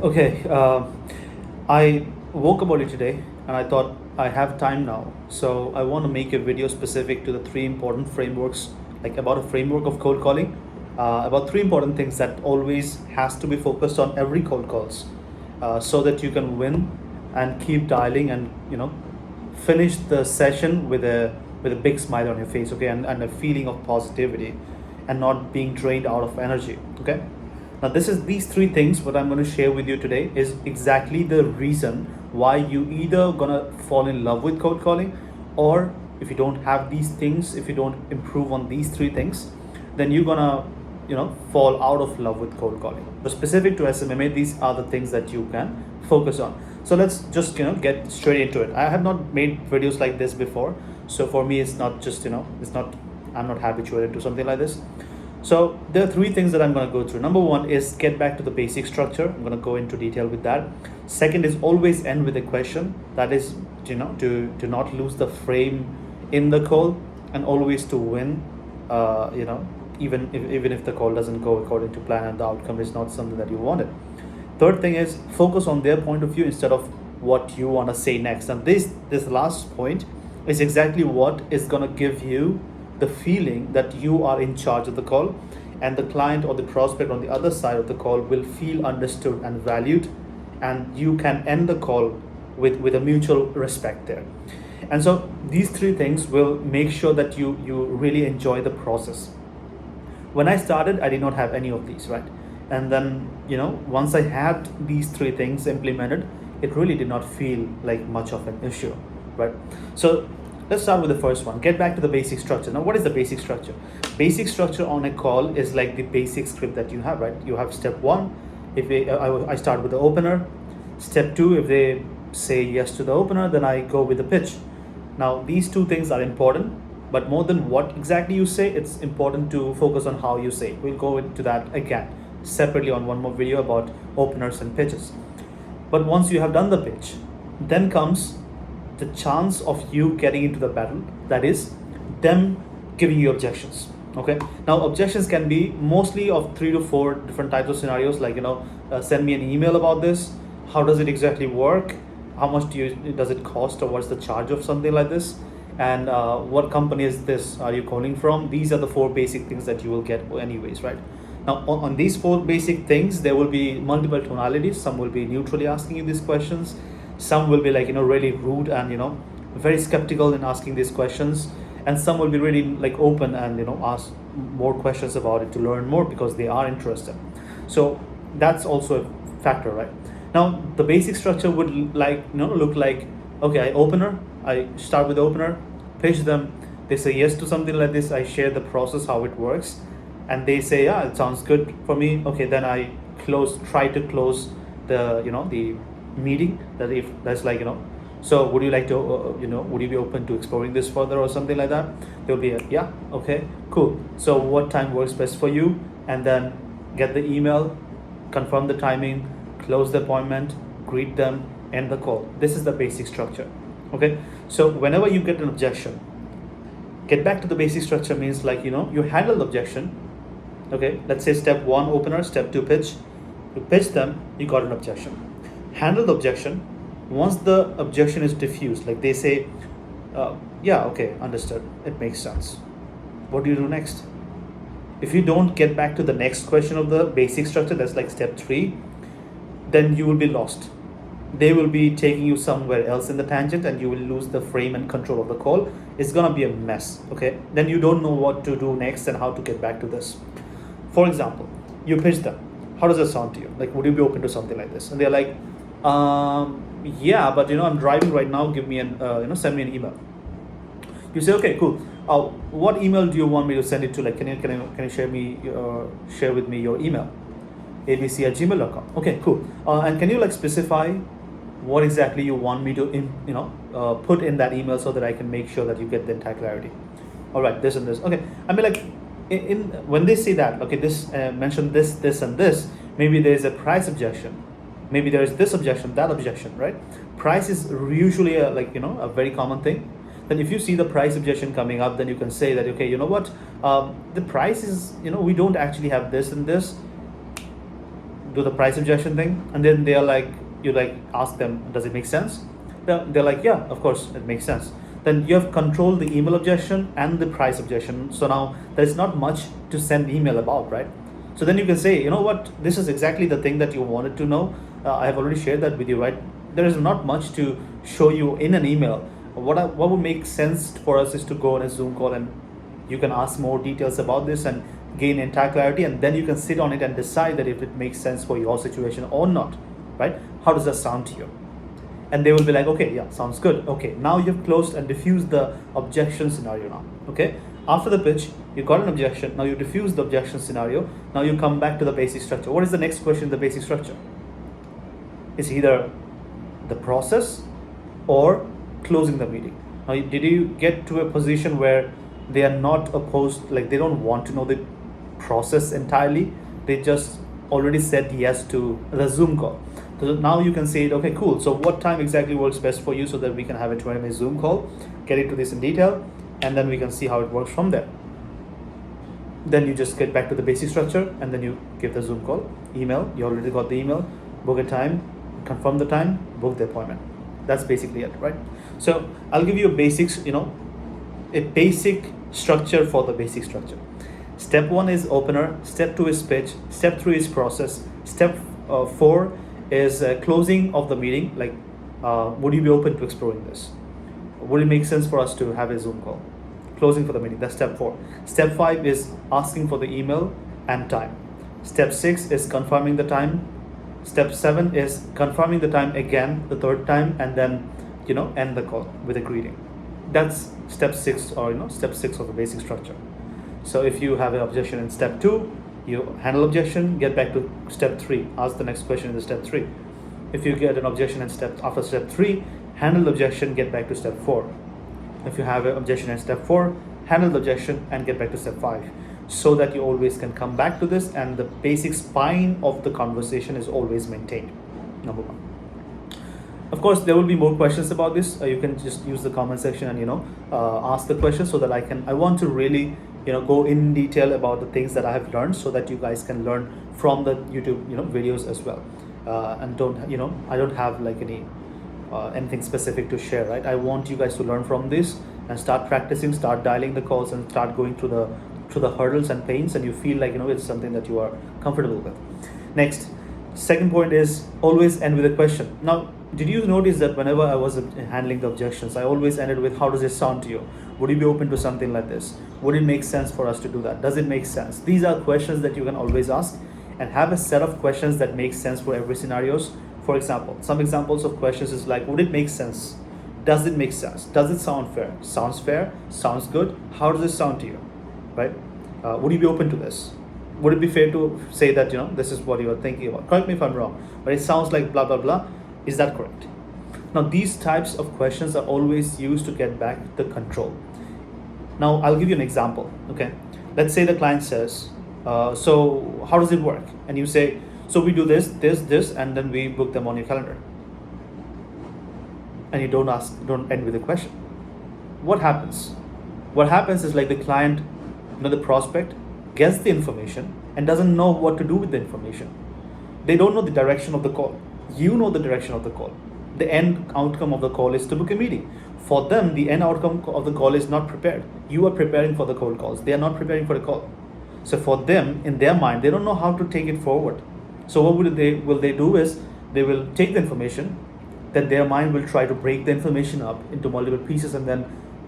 Okay, I woke up early today and I thought I have time now. So I want to make a video specific to the three important frameworks, like about a framework of cold calling, about three important things that always has to be focused on every cold calls, so that you can win and keep dialing and finish the session with a big smile on your face, okay, and a feeling of positivity and not being drained out of energy, okay. Now, these three things what I'm going to share with you today is exactly the reason why you either gonna fall in love with cold calling, or if you don't have these things, if you don't improve on these three things, then you're gonna fall out of love with cold calling. But specific to SMMA, these are the things that you can focus on. So let's just get straight into it. I have not made videos like this before, so for me it's not just it's not, I'm not habituated to something like this. So there are three things that I'm going to go through. Number one is get back to the basic structure. I'm going to go into detail with that. Second is always end with a question. That is, to not lose the frame in the call, and always to win. Even if the call doesn't go according to plan and the outcome is not something that you wanted. Third thing is focus on their point of view instead of what you want to say next. And this last point is exactly what is going to give you the feeling that you are in charge of the call, and the client or the prospect on the other side of the call will feel understood and valued, and you can end the call with a mutual respect there. And so these three things will make sure that you really enjoy the process. When I started, I did not have any of these, right? And then once I had these three things implemented, it really did not feel like much of an issue, right? So let's start with the first one. Get back to the basic structure. Now, what is the basic structure? Basic structure on a call is like the basic script that you have, right? You have step one. If I start with the opener. Step two, if they say yes to the opener, then I go with the pitch. Now, these two things are important, but more than what exactly you say, it's important to focus on how you say it. We'll go into that again separately on one more video about openers and pitches. But once you have done the pitch, then comes the chance of you getting into the battle, that is them giving you objections, okay. Now, objections can be mostly of 3 to 4 different types of scenarios, like send me an email about this, how does it exactly work, how much does it cost, or what's the charge of something like this, and what company is this, are you calling from. These are the 4 basic things that you will get anyways, right? Now, on these 4 basic things, there will be multiple tonalities. Some will be neutrally asking you these questions, some will be like really rude and very skeptical in asking these questions, and some will be really like open and ask more questions about it to learn more because they are interested. So that's also a factor, right? Now, the basic structure would look like, okay, I start with the opener, pitch them, they say yes to something like this, I share the process, how it works, and they say, yeah, it sounds good for me. Okay, then I try to close the the meeting, that if that's so would you like to would you be open to exploring this further or something like that. There'll be a yeah, okay, cool, so what time works best for you, and then get the email, confirm the timing, close the appointment, greet them, end the call. This is the basic structure, okay. So whenever you get an objection, get back to the basic structure means like you handle the objection, okay. Let's say step 1 opener, step 2 pitch. You pitch them, you got an objection, handle the objection. Once the objection is diffused, like they say, yeah, okay, understood, it makes sense, what do you do next? If you don't get back to the next question of the basic structure, that's like step 3, then you will be lost. They will be taking you somewhere else in the tangent, and you will lose the frame and control of the call. It's gonna be a mess, okay. Then you don't know what to do next and how to get back to this. For example, you pitch them, how does that sound to you? Like, would you be open to something like this? And they're like, yeah, but I'm driving right now, give me an send me an email. You say, okay, cool, what email do you want me to send it to? Like, can you share with me your email? abc@gmail.com. Okay, cool. And can you specify what exactly you want me to put in that email, so that I can make sure that you get the entire clarity? All right, this and this. Okay, I mean, like in when they say that, okay, this mention this and this, maybe there is a price objection, maybe there is this objection, that objection, right? Price is usually a very common thing. Then if you see the price objection coming up, then you can say that, okay, what, the price is, we don't actually have this and this. do the price objection thing, and then they're like, you like ask them, does it make sense? They're like, yeah, of course it makes sense. Then you have controlled the email objection and the price objection. So now there's not much to send email about, right? So then you can say, you know what, this is exactly the thing that you wanted to know. I have already shared that with you, right? There is not much to show you in an email. What would make sense for us is to go on a Zoom call, and you can ask more details about this and gain entire clarity, and then you can sit on it and decide that if it makes sense for your situation or not, right? How does that sound to you? And they will be like, okay, yeah, sounds good. Okay, now you've closed and diffused the objection scenario now. Okay, after the pitch, you got an objection. Now you diffuse the objection scenario. Now you come back to the basic structure. What is the next question in the basic structure? It's either the process or closing the meeting. Now, did you get to a position where they are not opposed, like they don't want to know the process entirely? They just already said yes to the Zoom call. So now you can say, okay, cool. So what time exactly works best for you so that we can have a 20-minute Zoom call, get into this in detail, and then we can see how it works from there. Then you just get back to the basic structure, and then you give the Zoom call, email, you already got the email, book a time, confirm the time, book the appointment. That's basically it, right? So I'll give you a basics, a basic structure for the basic structure. Step 1 is opener, step 2 is pitch, step 3 is process, step 4 is closing of the meeting. Like, would you be open to exploring this? Would it make sense for us to have a Zoom call? Closing for the meeting, that's step 4. Step 5 is asking for the email and time. Step 6 is confirming the time. Step 7 is confirming the time again, the third time, and then, end the call with a greeting. That's step 6, or step 6 of the basic structure. So if you have an objection in step 2, you handle objection, get back to step 3, ask the next question in the step 3. If you get an objection in after step 3, handle the objection, get back to step 4. If you have an objection in step 4, handle the objection and get back to step 5, so that you always can come back to this and the basic spine of the conversation is always maintained. Number 1. Of course, there will be more questions about this. You can just use the comment section and ask the question, so that I want to really go in detail about the things that I have learned, so that you guys can learn from the YouTube videos as well. And I don't have like anything specific to share, right? I want you guys to learn from this and start practicing, start dialing the calls, and start going through the hurdles and pains, and you feel like it's something that you are comfortable with. Next, second point is always end with a question. Now, did you notice that whenever I was handling the objections, I always ended with, how does it sound to you? Would you be open to something like this? Would it make sense for us to do that? Does it make sense? These are questions that you can always ask, and have a set of questions that make sense for every scenarios. For example, some examples of questions is like, would it make sense? Does it make sense? Does it sound fair? Sounds fair? Sounds good? How does it sound to you? Right? Would you be open to this? Would it be fair to say that this is what you are thinking about? Correct me if I'm wrong, but it sounds like blah blah blah. Is that correct? Now, these types of questions are always used to get back the control. Now, I'll give you an example. Okay, let's say the client says, so how does it work? And you say, so we do this, and then we book them on your calendar. And you don't end with a question. What happens? What happens is, like, the client, the prospect gets the information and doesn't know what to do with the information. They don't know the direction of the call. You know the direction of the call. The end outcome of the call is to book a meeting. For them, the end outcome of the call is not prepared. You are preparing for the cold calls. They are not preparing for the call. So for them, in their mind, they don't know how to take it forward. So what will they do is, they will take the information, then their mind will try to break the information up into multiple pieces, and then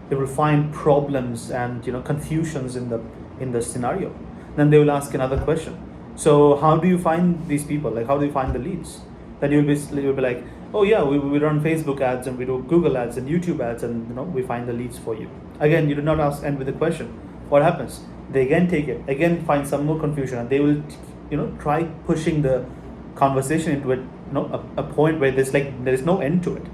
they will find problems and confusions in the scenario. Then they will ask another question. So how do you find these people? Like, how do you find the leads? Then you'll be like, oh yeah, we run Facebook ads, and we do Google ads and YouTube ads, and we find the leads for you. Again, you do not end with a question. What happens? They again take it, again find some more confusion, and they will try pushing the conversation into a point where there is no end to it.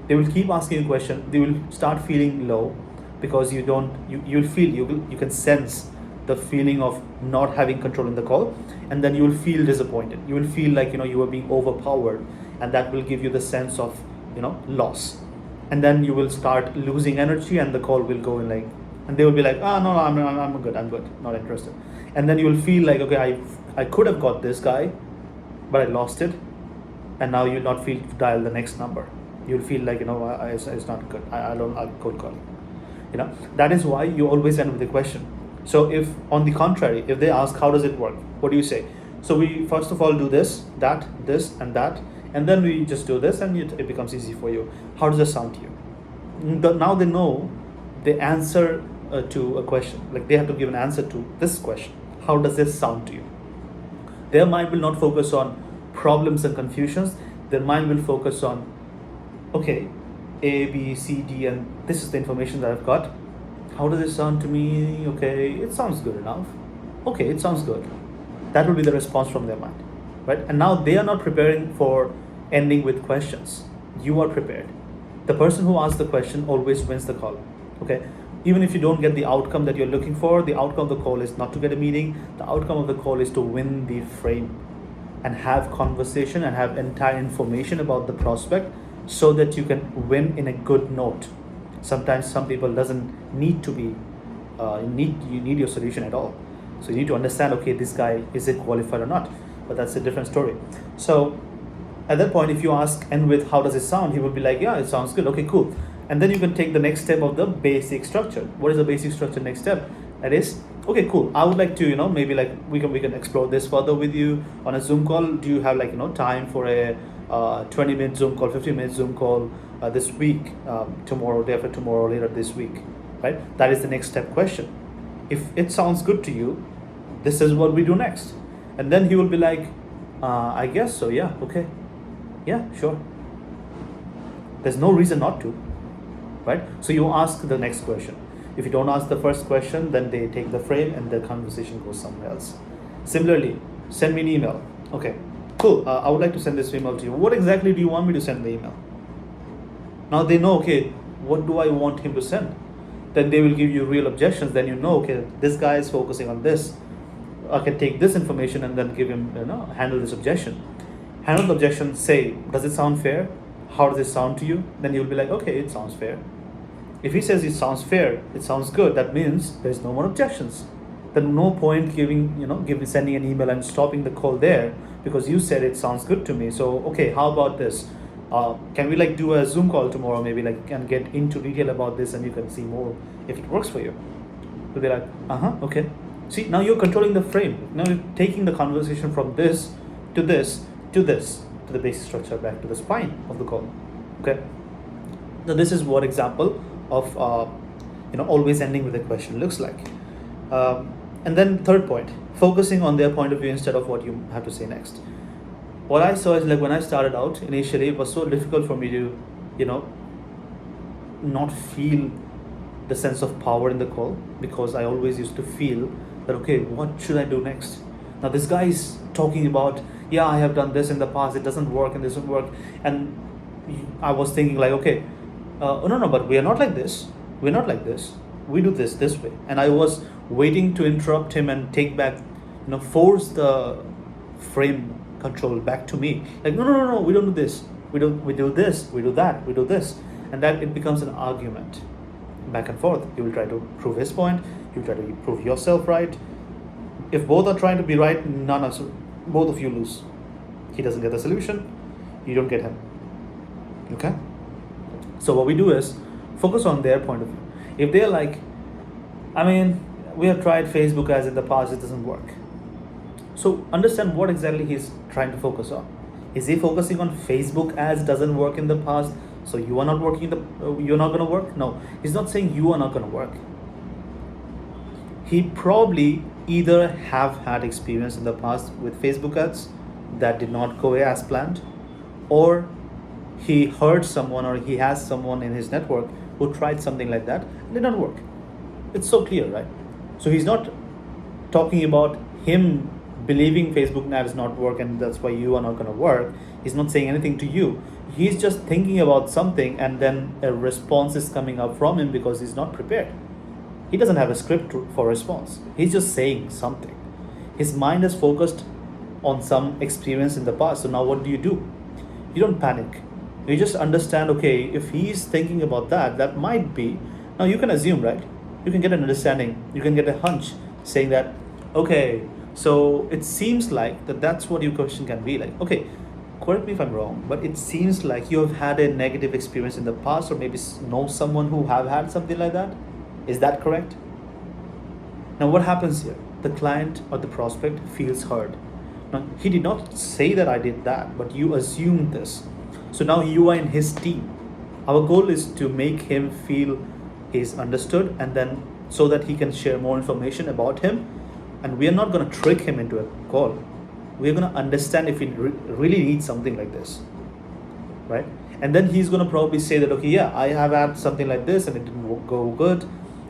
They will keep asking a question. They will start feeling low, because you can sense the feeling of not having control in the call, and then you will feel disappointed. You will feel like you are being overpowered, and that will give you the sense of loss. And then you will start losing energy, and the call will go in and they will be like, no, I'm good, not interested. And then you will feel like, okay, I could have got this guy, but I lost it, and now you'll not feel to dial the next number. You'll feel like, it's not good. I don't, I'll cold call. That is why you always end with a question. So if, on the contrary, if they ask, how does it work? What do you say? So we first of all do this, that, this, and that, and then we just do this, and it becomes easy for you. How does it sound to you? Now they know the answer to a question. Like, they have to give an answer to this question. How does this sound to you? Their mind will not focus on problems and confusions. Their mind will focus on, okay, A, B, C, D, and this is the information that I've got. How does it sound to me? Okay, it sounds good enough. Okay, it sounds good. That will be the response from their mind, right? And now they are not preparing for ending with questions. You are prepared. The person who asks the question always wins the call, okay? Even if you don't get the outcome that you're looking for, the outcome of the call is not to get a meeting. The outcome of the call is to win the frame and have conversation and have entire information about the prospect, so that you can win in a good note. Sometimes some people doesn't need to be, you need your solution at all. So you need to understand, okay, this guy, is it qualified or not? But that's a different story. So at that point, if you ask, and with how does it sound, he will be like, yeah, it sounds good. Okay, cool. And then you can take the next step of the basic structure. What is the basic structure next step? That is, okay, cool. I would like to, maybe like we can explore this further with you on a Zoom call. Do you have like, time for a 20-minute Zoom call, 15-minute Zoom call this week, tomorrow, day after tomorrow, later this week, right? That is the next step question. If it sounds good to you, this is what we do next. And then he will be like, I guess so, yeah, okay. Yeah, sure. There's no reason not to, right? So you ask the next question. If you don't ask the first question, then they take the frame and the conversation goes somewhere else. Similarly, send me an email. Okay, cool. I would like to send this email to you. What exactly do you want me to send the email? Now they know, okay, what do I want him to send? Then they will give you real objections. Then okay, this guy is focusing on this. I can take this information and then give him, handle this objection. Handle the objection, say, does it sound fair? How does it sound to you? Then you'll be like, okay, it sounds fair. If he says it sounds fair, it sounds good, that means there's no more objections. Then no point sending an email and stopping the call there, because you said it sounds good to me. So, okay, how about this? Can we do a Zoom call tomorrow, maybe and get into detail about this, and you can see more if it works for you. So they're like, okay. See, now you're controlling the frame. Now you're taking the conversation from this to this to this, to the basic structure, back to the spine of the call. Okay. Now this is what example of always ending with a question looks like. And then third point, focusing on their point of view instead of what you have to say next. What I saw is, when I started out initially, it was so difficult for me to not feel the sense of power in the call, because I always used to feel that, okay, what should I do next? Now this guy is talking about, yeah, I have done this in the past, it doesn't work and this doesn't work. And I was thinking okay, no, but we are not like this. We're not like this. We do this way. And I was waiting to interrupt him and take back, force the frame control back to me. No, we don't do this. We do this, we do that, we do this. And that it becomes an argument back and forth. You will try to prove his point, you try to prove yourself right. If both are trying to be right, both of you lose. He doesn't get the solution, you don't get him. Okay? So what we do is focus on their point of view. If they're like, we have tried Facebook ads in the past, it doesn't work. So understand what exactly he's trying to focus on. Is he focusing on Facebook ads doesn't work in the past, so you are not working, you're not going to work? No, he's not saying you are not going to work. He probably either have had experience in the past with Facebook ads that did not go as planned, or he heard someone, or he has someone in his network who tried something like that and did not work. It's so clear, right? So he's not talking about him believing Facebook ads not work and that's why you are not going to work. He's not saying anything to you. He's just thinking about something, and then a response is coming up from him because he's not prepared. He doesn't have a script for response. He's just saying something. His mind is focused on some experience in the past. So now what do? You don't panic. You just understand, okay, if he's thinking about that, that might be. Now you can assume, right? You can get an understanding. You can get a hunch saying that, okay, So it seems like that's what your question can be like. Okay, correct me if I'm wrong, but it seems like you have had a negative experience in the past, or maybe know someone who have had something like that. Is that correct? Now, what happens here? The client or the prospect feels hurt. Now, he did not say that I did that, but you assumed this. So now you are in his team. Our goal is to make him feel he's understood, and then so that he can share more information about him. And we are not going to trick him into a call. We're going to understand if he really needs something like this, right? And then he's going to probably say that, okay, yeah, I have had something like this and it didn't go good.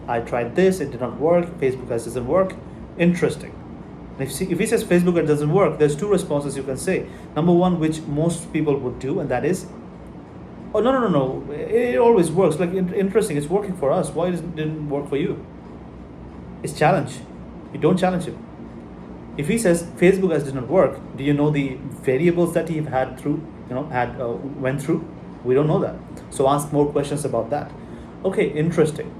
I tried this, it did not work. Facebook ads doesn't work. Interesting. And if he says Facebook ad doesn't work, there's two responses you can say. Number one, which most people would do, and that is, oh, no, it always works. Like, interesting, it's working for us. Why didn't work for you? It's challenge. You don't challenge him. If he says Facebook ads did not work, do you know the variables that he had went through? We don't know that. So ask more questions about that. Okay, interesting.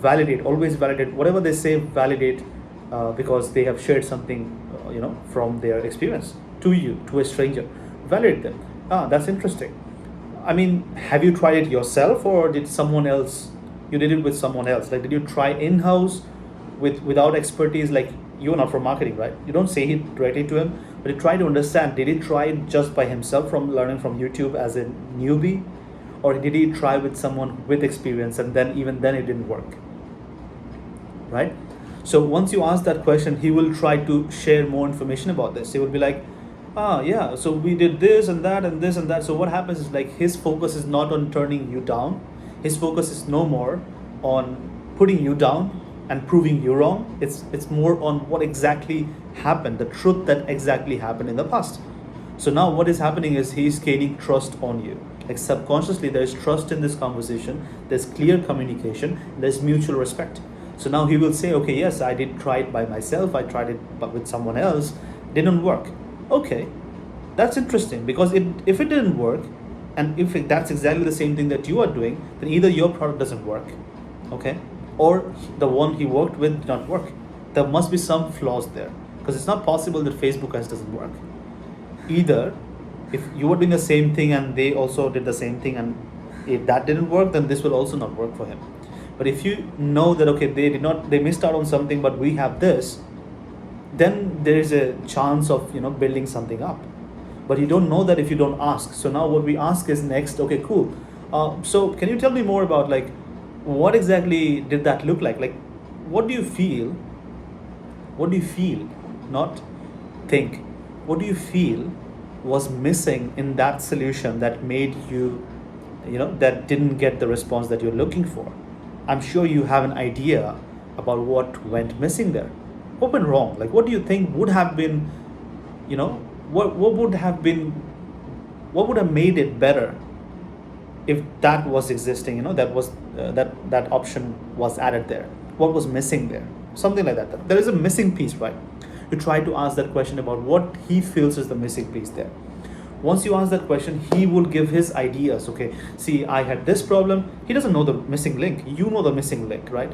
Validate, always validate. Whatever they say, validate, because they have shared something, from their experience to you, to a stranger. Validate them. That's interesting. I mean, have you tried it yourself, or did someone else? You did it with someone else. Like, did you try in-house without expertise? Like, you're not from marketing, right? You don't say it directly to him, but you try to understand. Did he try it just by himself, from learning from YouTube as a newbie, or did he try with someone with experience, and then even then it didn't work, right? So once you ask that question, he will try to share more information about this. He will be like, yeah, so we did this and that and this and that. So what happens is, like, his focus is not on turning you down. His focus is no more on putting you down and proving you wrong. It's more on what exactly happened, the truth that exactly happened in the past. So now what is happening is he's gaining trust on you. Like, subconsciously, there's trust in this conversation, there's clear communication, there's mutual respect. So now he will say, okay, yes, I did try it by myself, I tried it but with someone else, didn't work. Okay, that's interesting, because if it didn't work, and if that's exactly the same thing that you are doing, then either your product doesn't work, okay, or the one he worked with did not work. There must be some flaws there, because it's not possible that Facebook ads doesn't work. Either if you were doing the same thing and they also did the same thing, and if that didn't work, then this will also not work for him. But if you know that, okay, they missed out on something, but we have this, then there is a chance of building something up. But you don't know that if you don't ask. So now what we ask is next, okay, cool. So can you tell me more about, like, what exactly did that look like? Like, what do you feel? What do you feel? Not think. What do you feel was missing in that solution that made you, that didn't get the response that you're looking for? I'm sure you have an idea about what went missing there. What went wrong? Like, what do you think would have been, what would have been, what would have made it better if that was existing, that was that option was added there? What was missing there? Something like that. There is a missing piece, right? You try to ask that question about what he feels is the missing piece there. Once you ask that question, he will give his ideas. Okay, see, I had this problem. He doesn't know the missing link. You know the missing link, right?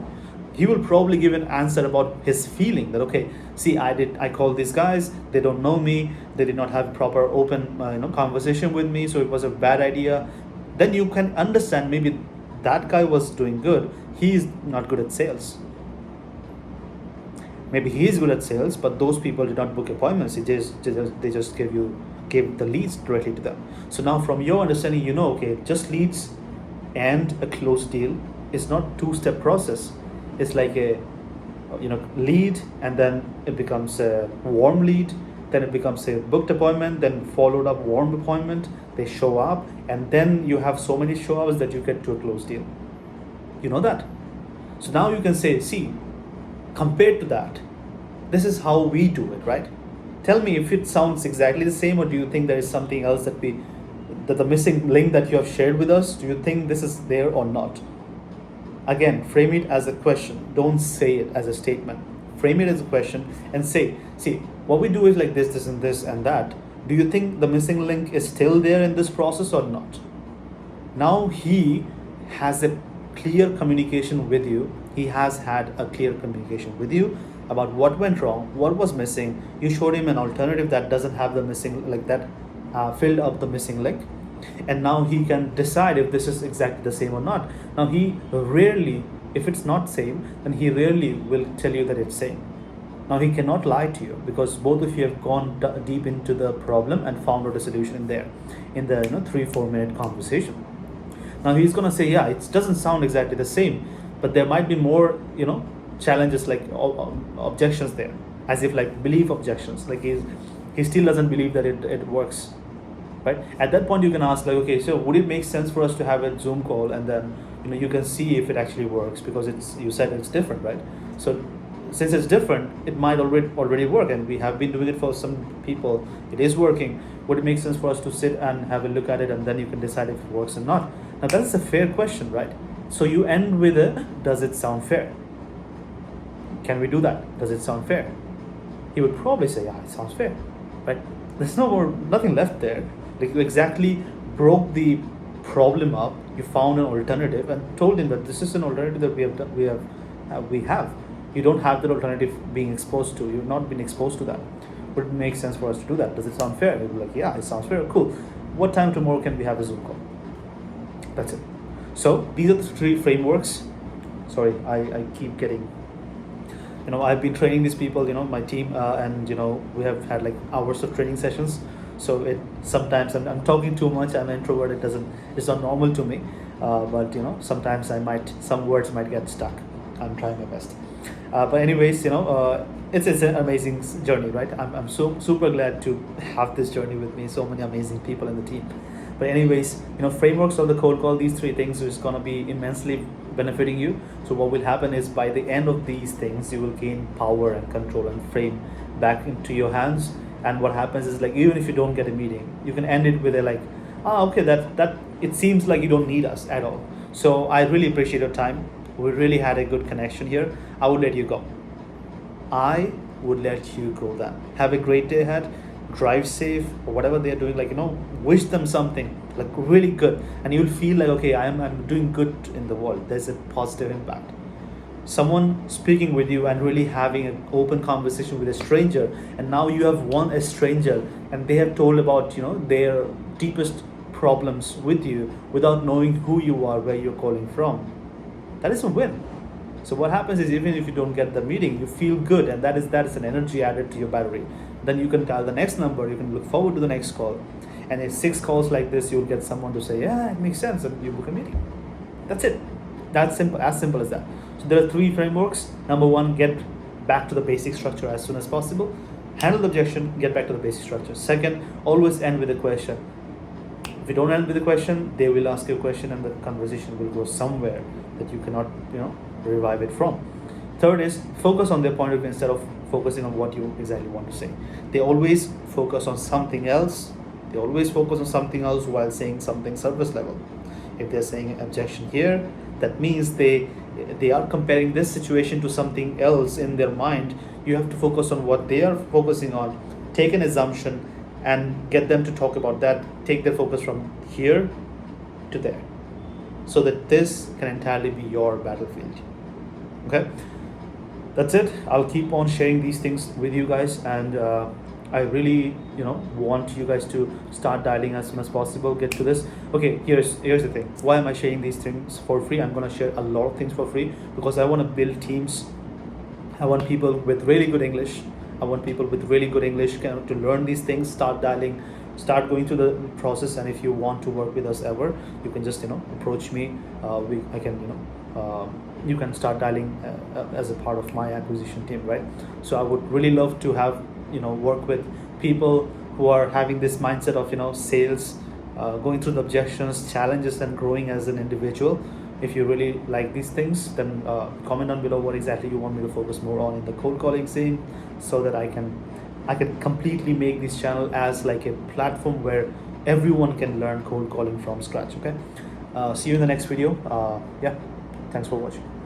He will probably give an answer about his feeling that, okay, see, I called these guys, they don't know me, they did not have proper open conversation with me, so it was a bad idea. Then you can understand, maybe that guy was doing good, he is not good at sales. Maybe he is good at sales, but those people did not book appointments. They just gave the leads directly to them. So now from your understanding, okay, just leads and a closed deal is not two-step process. It's like a lead, and then it becomes a warm lead, then it becomes a booked appointment, then followed up warm appointment, they show up, and then you have so many show-ups that you get to a closed deal. You know that. So now you can say, see, compared to that, this is how we do it, right? Tell me if it sounds exactly the same, or do you think there is something else that the missing link that you have shared with us, do you think this is there or not? Again, frame it as a question. Don't say it as a statement. Frame it as a question and say, see, what we do is like this and this and that. Do you think the missing link is still there in this process or not? Now he has a clear communication with you. He has had a clear communication with you, about what went wrong, what was missing. You showed him an alternative that doesn't have the missing, like that filled up the missing link, and now he can decide if this is exactly the same or not. Now he rarely, if it's not same, then he rarely will tell you that it's same. Now he cannot lie to you because both of you have gone deep into the problem and found out a solution in there, in the 3-4 minute conversation. Now he's gonna say, yeah, it doesn't sound exactly the same, but there might be more, challenges, like objections there, as if like belief objections, like he still doesn't believe that it works, right? At that point you can ask, like, okay, so would it make sense for us to have a Zoom call, and then you can see if it actually works, because you said it's different, right? So since it's different, it might already work, and we have been doing it for some people, it is working. Would it make sense for us to sit and have a look at it, and then you can decide if it works or not? Now that's a fair question, right? So you end with a, does it sound fair? Can we do that? Does it sound fair? He would probably say, yeah, it sounds fair, right? There's nothing left there. Like, you exactly broke the problem up. You found an alternative and told him that this is an alternative that we have. You don't have that alternative being exposed to. You've not been exposed to that. Would it make sense for us to do that? Does it sound fair? You'd be like, yeah, it sounds fair. Cool. What time tomorrow can we have a Zoom call? That's it. So these are the 3 frameworks. Sorry, I keep getting, I've been training these people, my team, and we have had like hours of training sessions. So it sometimes I'm talking too much. I'm an introvert. It's not normal to me. But sometimes some words might get stuck. I'm trying my best. But anyways, it's an amazing journey, right? I'm so super glad to have this journey with me. So many amazing people in the team. But anyways, frameworks of the cold call, these 3 things is gonna be immensely benefiting you. So what will happen is, by the end of these things, you will gain power and control and frame back into your hands. And what happens is, like, even if you don't get a meeting, you can end it with a like, okay, that it seems like you don't need us at all. So I really appreciate your time. We really had a good connection here. I would let you go. I would let you go then. Have a great day ahead. Drive safe, or whatever they're doing, like, wish them something like really good, and you'll feel like, okay, I'm doing good in the world. There's a positive impact. Someone speaking with you and really having an open conversation with a stranger, and now you have won a stranger, and they have told about their deepest problems with you without knowing who you are, where you're calling from. That is a win. So what happens is, even if you don't get the meeting, you feel good, and that is an energy added to your battery. Then you can dial the next number, you can look forward to the next call. And in 6 calls like this, you'll get someone to say, yeah, it makes sense, and you book a meeting. That's it. That's simple, as simple as that. So there are 3 frameworks. Number 1, get back to the basic structure as soon as possible. Handle the objection, get back to the basic structure. Second, always end with a question. If you don't end with a question, they will ask you a question, and the conversation will go somewhere that you cannot, revive it from. Third is, focus on their point of view instead of focusing on what you exactly want to say. They always focus on something else. They always focus on something else while saying something surface level. If they're saying an objection here, that means they are comparing this situation to something else in their mind. You have to focus on what they are focusing on. Take an assumption and get them to talk about that. Take their focus from here to there, so that this can entirely be your battlefield. Okay, that's it. I'll keep on sharing these things with you guys, and I really want you guys to start dialing as soon as possible. Get to this. Okay, here's the thing. Why am I sharing these things for free? I'm going to share a lot of things for free because I want to build teams. I want people with really good English. I want people with really good English to learn these things, start dialing, start going through the process. And if you want to work with us ever, you can just approach me. You can start dialing as a part of my acquisition team, right? So I would really love to have work with people who are having this mindset of sales, going through the objections, challenges, and growing as an individual. If you really like these things, then comment down below what exactly you want me to focus more on in the cold calling scene, so that I can completely make this channel as like a platform where everyone can learn cold calling from scratch. Okay, see you in the next video. Thanks for watching.